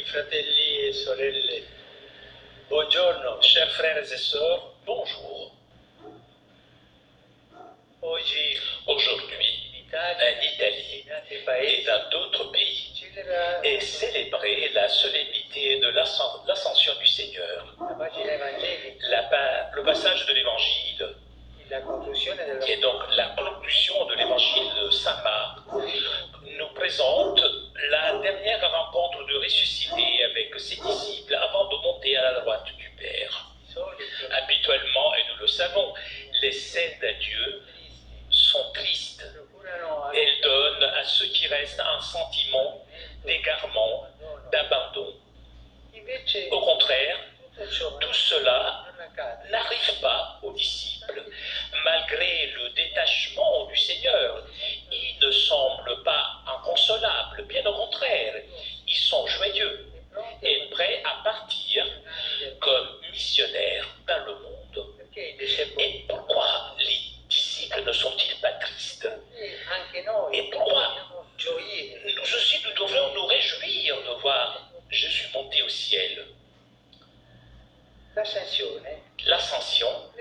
fratelli e sorelle, buongiorno, chers frères et sœurs, bonjour. Aujourd'hui, en Italie et dans d'autres pays, est célébrée la solennité de l'ascension du Seigneur. Le passage de l'Évangile, qui est donc la conclusion de l'Évangile de Saint Marc, nous présente la dernière rencontre de ressuscité avec ses disciples avant de monter à la droite du Père. Habituellement, et nous le savons, les scènes d'adieu sont tristes. Elles donnent à ceux qui restent un sentiment d'égarement, d'abandon. Au contraire, tout cela n'arrive pas aux disciples. Malgré le détachement du Seigneur, ils ne semblent pas inconsolables, bien au contraire, ils sont joyeux et prêts à partir comme missionnaires dans le monde. Et pourquoi les disciples ne sont-ils pas tristes? Et pourquoi nous aussi nous devrions nous réjouir de voir Jésus monter au ciel? L'ascension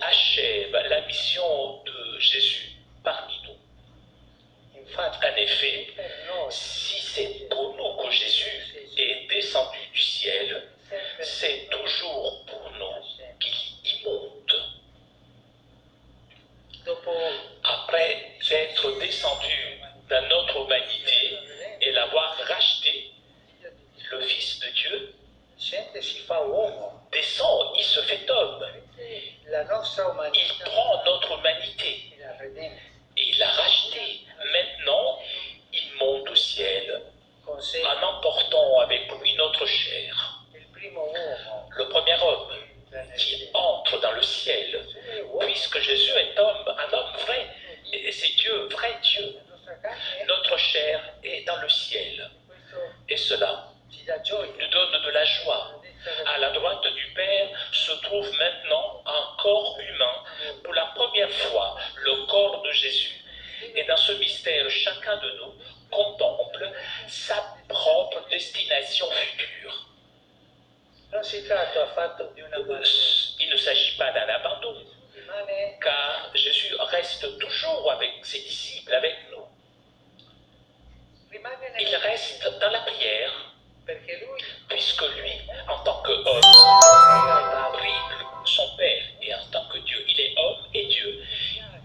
achève la mission de Jésus parmi nous. En effet, si c'est pour nous que Jésus est descendu du ciel, c'est toujours pour nous qu'il y monte. Après être descendu dans notre humanité et l'avoir racheté, le Fils de Dieu descend, il se fait homme. Il prend notre humanité et il l'a racheté. Maintenant, il monte au ciel en emportant avec lui notre chair. Le premier homme qui entre dans le ciel, puisque Jésus est homme, un homme vrai, et c'est Dieu, vrai Dieu. Notre chair est dans le ciel. Et cela nous donne de la joie. À la droite du Père se trouve maintenant un corps humain. Pour la première fois, le corps de Jésus. Et dans ce mystère, chacun de nous contemple sa propre destination future. Il ne s'agit pas d'un abandon, car Jésus reste toujours avec ses disciples, avec nous. Il reste dans la prière, puisque lui, en tant qu'homme, prie son Père, et en tant que Dieu, il est homme et Dieu.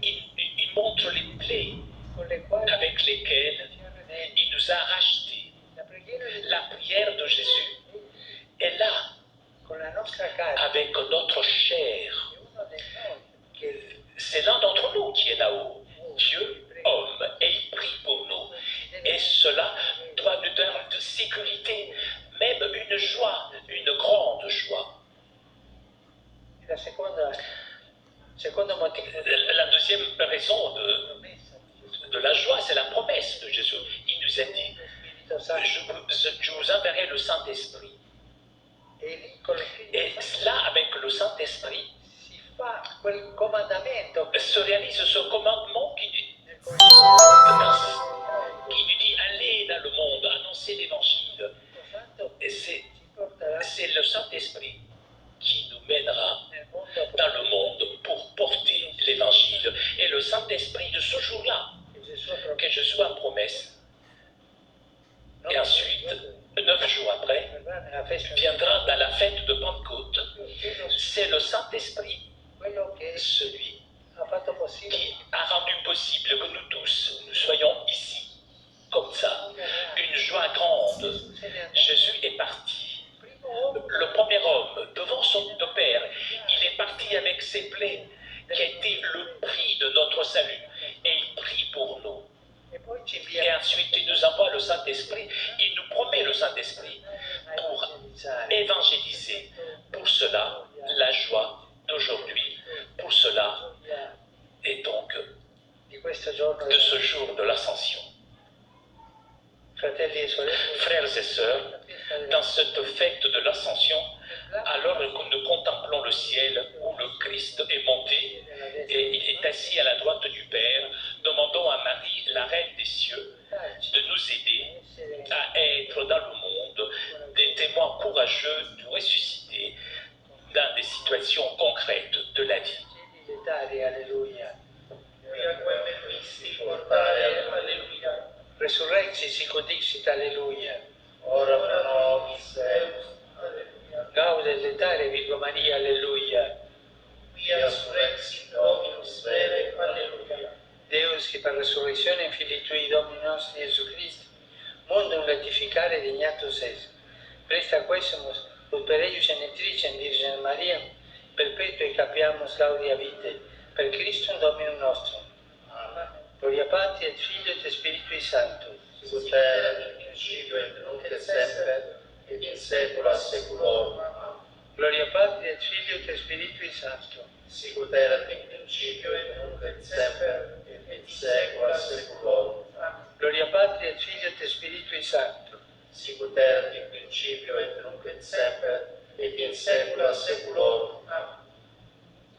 Il montre les plaies avec lesquelles il nous a rachetés. La prière de Jésus est là, avec notre chair. C'est l'un d'entre nous qui est là-haut, Dieu, homme, et il prie pour nous. Et cela doit nous donner de sécurité, même une joie, une grande joie. La deuxième raison de la joie, c'est la promesse de Jésus. Il nous a dit, je vous enverrai le Saint-Esprit. Et cela, avec le Saint-Esprit, se réalise ce commandement qui nous dit allez dans le monde, annoncer l'évangile. Et c'est le Saint-Esprit qui nous mènera dans le monde pour porter l'évangile. Et le Saint-Esprit de ce jour-là, que Jésus a promesse. Et ensuite, 9 jours après, viendra dans la fête de Pentecôte. C'est le Saint-Esprit, celui qui a rendu possible que nous tous, nous soyons ici, comme ça. Une joie grande. Jésus est parti. Le premier homme, devant son Père, il est parti avec ses plaies, qui a été le prix de notre salut. Et il prie pour nous. Et ensuite, il nous envoie le Saint-Esprit. Il nous promet le Saint-Esprit pour évangéliser. Pour cela, la joie d'aujourd'hui. Pour cela, et donc, de ce jour de l'Ascension. Frères et sœurs, dans cette fête de l'Ascension, alors que nous contemplons le ciel où le Christ est monté et il est assis à la droite du Père, demandons à Marie, la Reine des cieux, de nous aider à être dans le monde des situations concrètes de la vie. Alleluia. Via quelle misti portare alleluia. Resurrexit sic ut dixit alleluia. Ora pro nobis Deus, alleluia. Gaudet letare Virgo Maria, alleluia. Via surrexit Dominus vere, alleluia. Deus qui per resurrezione Filii Tui Domini nostri Gesù Christi, mundum latificare dignatus est. Presta quesumus, ut per eius genetricem Virgine Maria, perpetue capiamus gaudia vitae, per Christum Dominum nostrum. Amen. Gloria Patri et Filio et Spiritui Sancto. Sicut erat in principio et nunc et semper, et in saecula saeculorum. Amen. Gloria Patri et Filio et Spiritui Sancto. Sicut erat in principio et nunc et semper, et in saecula saeculorum. Amen. Gloria Patri et Filio et Spiritui Sancto. Sicut erat in principio et nunc et semper, et in saecula saeculorum. Amen.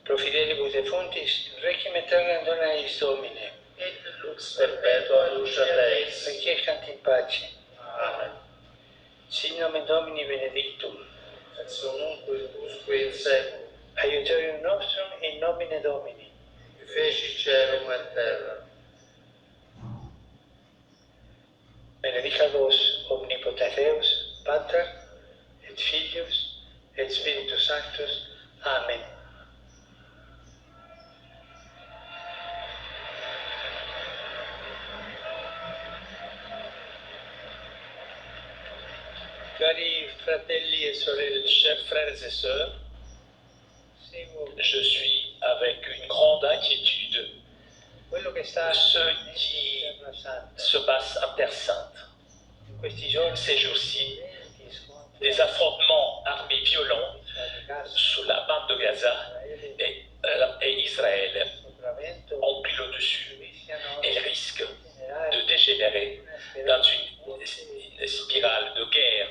Pro fidelibus defunctis, requiem aeternam dona eis Domine. Et lux perpetua luceat eis. Requiescant in pace. Amen. Sin nomen Domini benedictum. Et sonunque usque in seculum, Aiuterium nostrum in nomine Domini. qui feci caelum et terra. Benedicat vos omnipotens Deus, Pater, et Filius, et Spiritus Sanctus. Amen. Cari fratelli e sorelle, Chers frères et sœurs, seguo je suis avec une grande inquiétude quello che sta Ce in qui Terra Santa. se passe en Terre Sainte. In questi giorni, Ces jours-ci, violenti scontri des affrontements armés violents tra Gaza sous la bande de Gaza et Israël sopravvento ont pris le dessus rischiano et risquent di generare de dégénérer dans une spirale de guerre,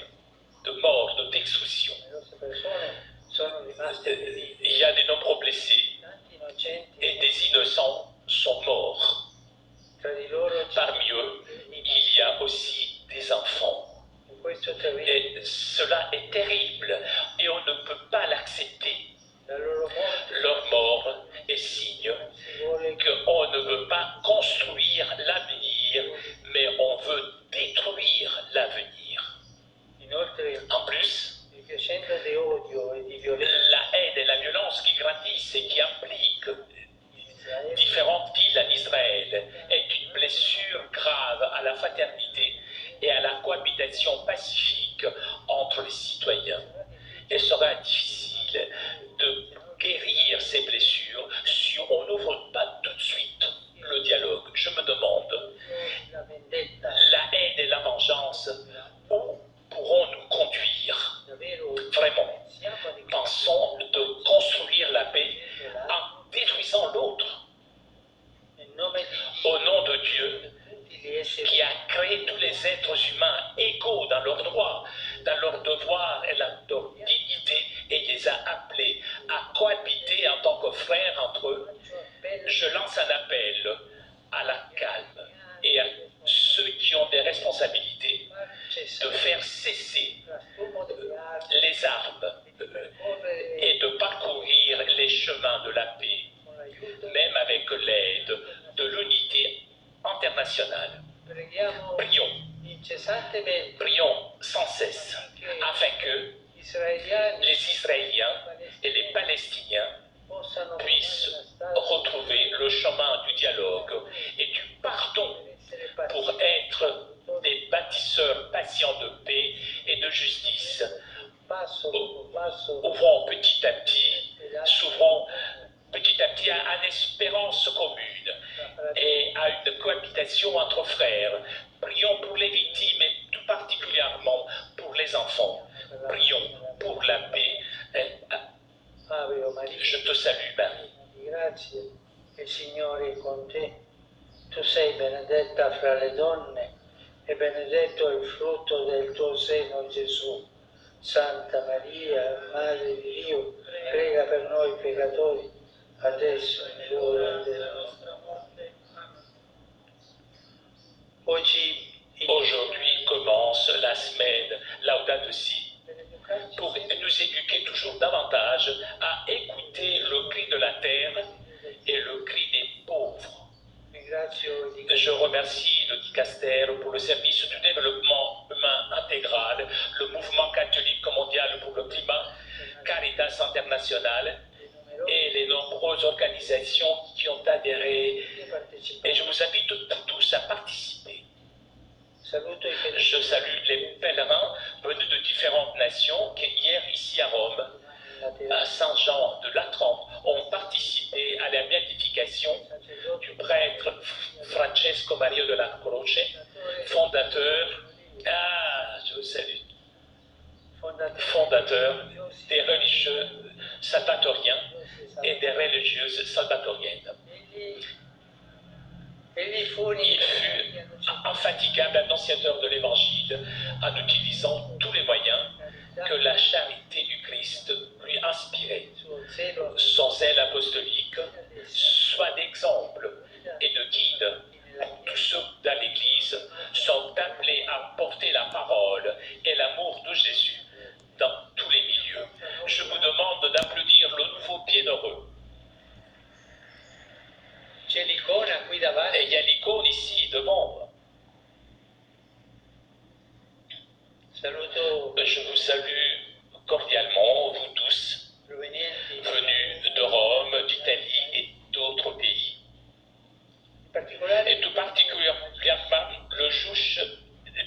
de mort, de destruction. numerose persone sono rimaste ferite, Il y a de nombreux blessés tanti innocenti et des innocents sont morts. tra di loro Parmi eux, il y a aussi des enfants. in questo terribile Et cela est terrible et on ne peut pas l'accepter. la loro morte Leur mort est signe non si vuole qu'on ne veut pas construire l'avenir, mais on veut détruire l'avenir. inoltre En plus, il crescendo di odio e di violenza la haine et la violence qui grandissent et qui impliquent in Israele différentes villes en Israël est une blessure grave à la fraternité et à la cohabitation pacifique entre les citoyens. Il sera difficile de guérir ces blessures si on n'ouvre pas tout de suite le dialogue. Je me demande, la vendetta la haine et la vengeance, où pourront-nous conduire? davvero Vraiment, pensiamo di pensons de construire la paix en détruisant l'autre. nel nome di Au nom de Dieu, tutti gli esseri qui a créé tous les êtres humains égaux dans leurs droits, dans leurs devoirs et leur dignité, et les a appelés à cohabiter en tant que frères entre eux, je lance un appel à la calme et à ceux qui ont des responsabilités de faire cesser les armes et de parcourir les chemins de la paix, même avec l'aide de l'unité internationale. Prions, prions sans cesse, afin que les Israéliens et les Palestiniens puissent retrouver le chemin du dialogue et du pardon pour être des bâtisseurs patients de paix et de justice. Ouvrons petit à petit, s'ouvrons petit à petit à une espérance commune et à une cohabitation entre frères. Prions pour les victimes et tout particulièrement pour les enfants. Prions pour la paix. Je te salue, Marie. Grazie, il Signore è con te. Tu sei benedetta fra le donne e benedetto il frutto del tuo seno, Gesù. Santa Maria, Madre di Dio, prega per noi peccatori, adesso e nell'ora della nostra morte. Amen. Aujourd'hui commence la semaine Laudato Si pour une nous éduquer toujours davantage à écouter le cri de la terre et le cri des pauvres. Je remercie le Dicaster pour le service du développement humain intégral, le mouvement catholique mondial pour le climat, Caritas International et les nombreuses organisations qui ont adhéré. Et je vous invite tous à participer. Je salue les pèlerins venus de différentes nations qui, hier, ici à Rome, à Saint-Jean de Latran, ont participé à la béatification du prêtre Francesco Maria della Croce, fondateur, je vous salue, fondateur des religieux salvatoriens et des religieuses salvatoriennes. Il fut infatigable annonciateur de l'Évangile en utilisant tous les moyens que la charité du Christ lui inspirait. Son zèle apostolique soit d'exemple et de guide pour tous ceux dans l'Église sont appelés à porter la parole et l'amour de Jésus dans tous les milieux. Je vous demande d'applaudir le nouveau bienheureux. C'è l'icona qui davanti. Et il y a l'icône ici devant. Saluto Je vous salue cordialement, vous tous, provenienti venus de Rome, d'Italie et d'autres pays. in particolare Et tout particulièrement le juge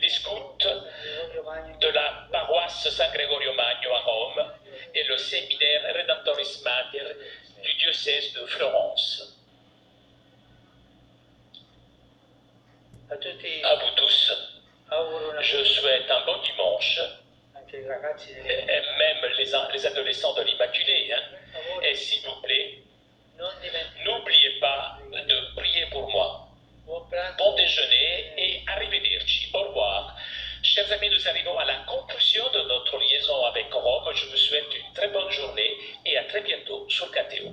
des scouts Gregorio Magno de la paroisse San Gregorio Magno à Rome et le séminaire Redemptoris Mater du diocèse de Florence. a tutti À vous tous, auguro una je souhaite un bon dimanche, anche ai ragazzi delle et même les adolescents de l'Immaculée. Et s'il vous plaît, non dimenticate n'oubliez pas de prier pour moi. buon pranzo. Bon déjeuner et arrivederci. Au revoir. Chers amis, nous arrivons à la conclusion de notre liaison avec Rome. Je vous souhaite une très bonne journée et à très bientôt sur KTO.